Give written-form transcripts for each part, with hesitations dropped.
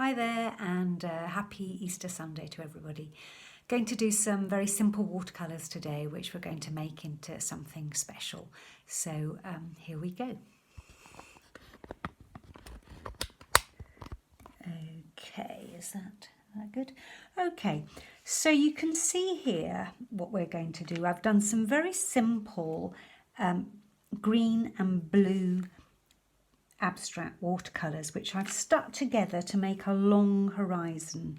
Hi there and happy Easter Sunday to everybody. Going to do some very simple watercolours today which we're going to make into something special. So here we go. Okay, is that good? Okay, so you can see here what we're going to do. I've done some very simple green and blue abstract watercolours which I've stuck together to make a long horizon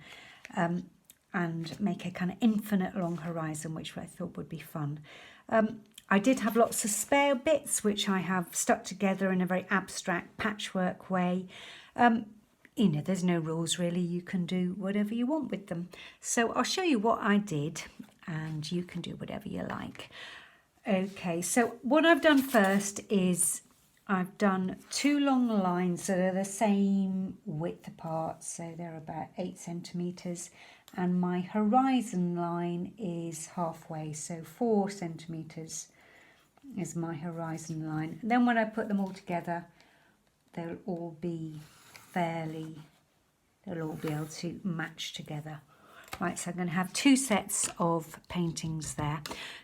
and make a kind of infinite long horizon, which I thought would be fun. I did have lots of spare bits which I have stuck together in a very abstract patchwork way. You know, there's no rules really, you can do whatever you want with them. So I'll show you what I did and you can do whatever you like. Okay, so what I've done first is I've done two long lines that are the same width apart, so they're about 8 centimetres, and my horizon line is halfway, so 4 centimetres is my horizon line. And then when I put them all together, they'll all be they'll all be able to match together. Right, so I'm going to have two sets of paintings there.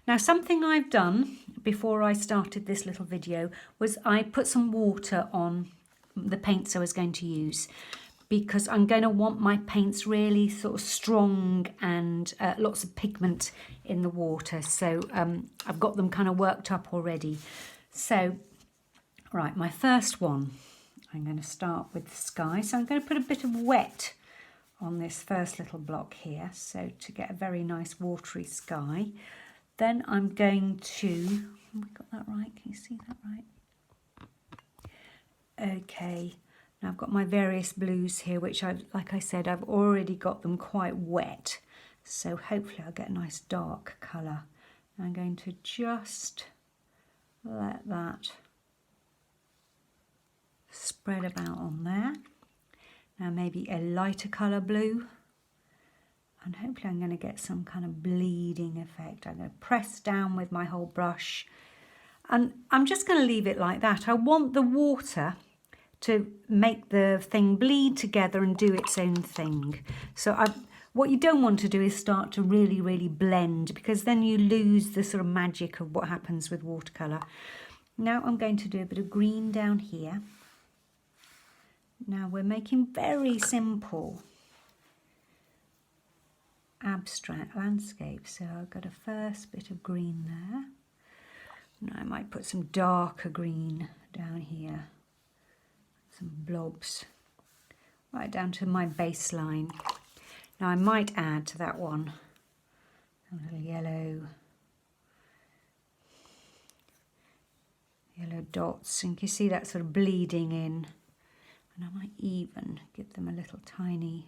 Now, something I've done before I started this little video was I put some water on the paints I was going to use, because I'm going to want my paints really sort of strong and lots of pigment in the water. So I've got them kind of worked up already. So, right, my first one, I'm going to start with the sky. So I'm going to put a bit of wet on this first little block here, so to get a very nice watery sky. Then I'm going to, have I got that right? Can you see that right? Okay, now I've got my various blues here, which I've, like I said, I've already got them quite wet. So hopefully I'll get a nice dark colour. I'm going to just let that spread about on there. Now maybe a lighter colour blue, and hopefully I'm going to get some kind of bleeding effect. I'm going to press down with my whole brush, and I'm just going to leave it like that. I want the water to make the thing bleed together and do its own thing. So what you don't want to do is start to really blend, because then you lose the sort of magic of what happens with watercolour. Now I'm going to do a bit of green down here. Now we're making very simple abstract landscapes. So I've got a first bit of green there. Now I might put some darker green down here. Some blobs. Right down to my baseline. Now I might add to that one a little yellow dots. And you can see that sort of bleeding in. And I might even give them a little tiny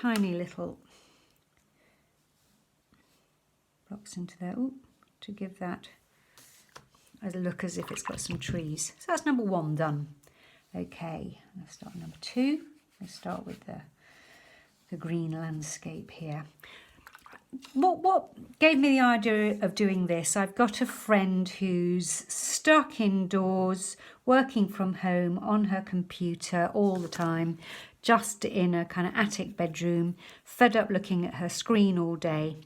little blocks into there, to give that a look as if it's got some trees. So that's number one done. Okay, let's start number two. Let's start with the green landscape here. What gave me the idea of doing this? I've got a friend who's stuck indoors, working from home on her computer all the time, just in a kind of attic bedroom, fed up looking at her screen all day.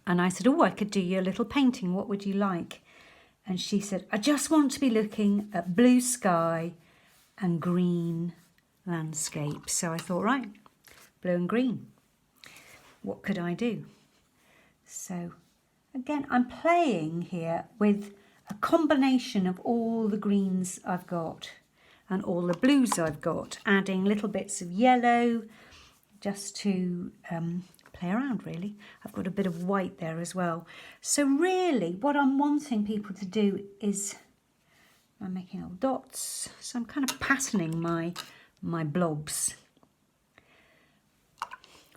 And I said, I could do you a little painting. What would you like? And she said, I just want to be looking at blue sky and green landscape. So I thought, right, blue and green. What could I do? So again, I'm playing here with a combination of all the greens I've got and all the blues I've got, adding little bits of yellow just to play around really. I've got a bit of white there as well. So really what I'm wanting people to do is, I'm making little dots, so I'm kind of patterning my blobs.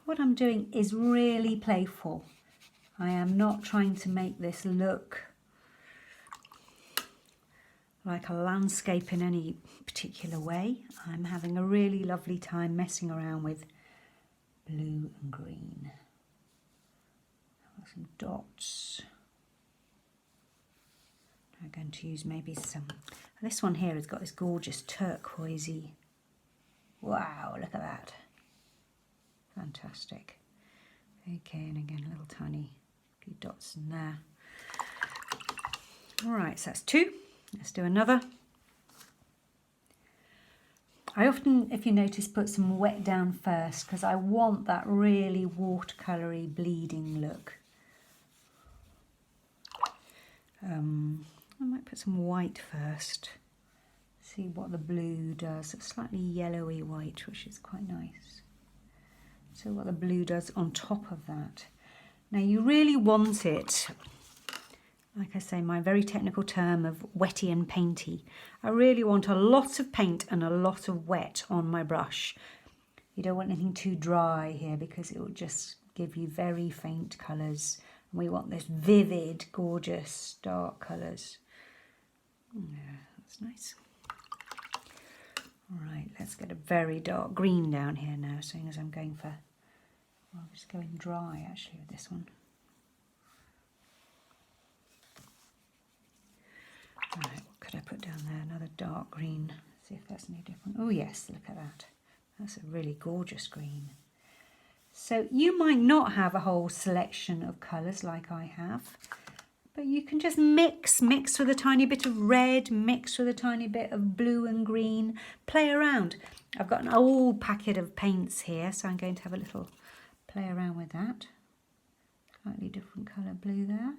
What I'm doing is really playful. I am not trying to make this look like a landscape in any particular way. I'm having a really lovely time messing around with blue and green. I've got some dots. I'm going to use maybe some, this one here has got this gorgeous turquoisey Wow, look at that. Fantastic. Okay, and again, a little tiny few dots in there. All right, so that's 2. Let's do another. I often, if you notice, put some wet down first because I want that really watercolour-y bleeding look. I might put some white first. See what the blue does. It's slightly yellowy white, which is quite nice. So what the blue does on top of that. Now you really want it, like I say, my very technical term of wetty and painty. I really want a lot of paint and a lot of wet on my brush. You don't want anything too dry here because it will just give you very faint colours. And we want this vivid, gorgeous, dark colours. Yeah, that's nice. All right, let's get a very dark green down here now, seeing as I'm going for, well, I'm just going dry actually with this one. All right, what could I put down there? Another dark green. See if that's any different. Oh yes, look at that. That's a really gorgeous green. So you might not have a whole selection of colours like I have, but you can just mix with a tiny bit of red, mix with a tiny bit of blue and green, play around. I've got an old packet of paints here, so I'm going to have a little play around with that. Slightly different colour blue there.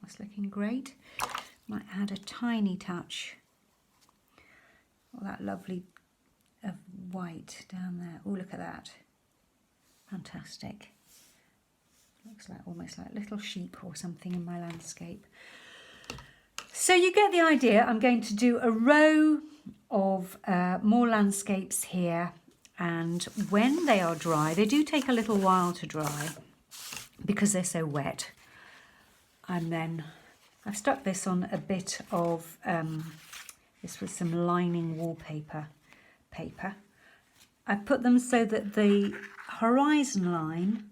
That's looking great. Might add a tiny touch of that lovely of white down there. Oh, look at that. Fantastic. Looks like almost like little sheep or something in my landscape. So you get the idea. I'm going to do a row of more landscapes here, and when they are dry, they do take a little while to dry because they're so wet. And then I've stuck this on a bit of, this was some lining wallpaper paper. I put them so that the horizon line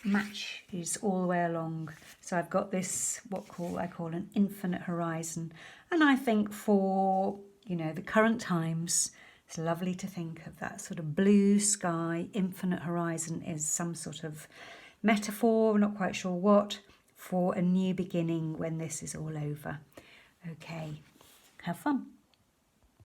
matches all the way along. So I've got this, what I call an infinite horizon. And I think for, you know, the current times, it's lovely to think of that sort of blue sky, infinite horizon is some sort of metaphor, not quite sure what, for a new beginning when this is all over. Okay, have fun.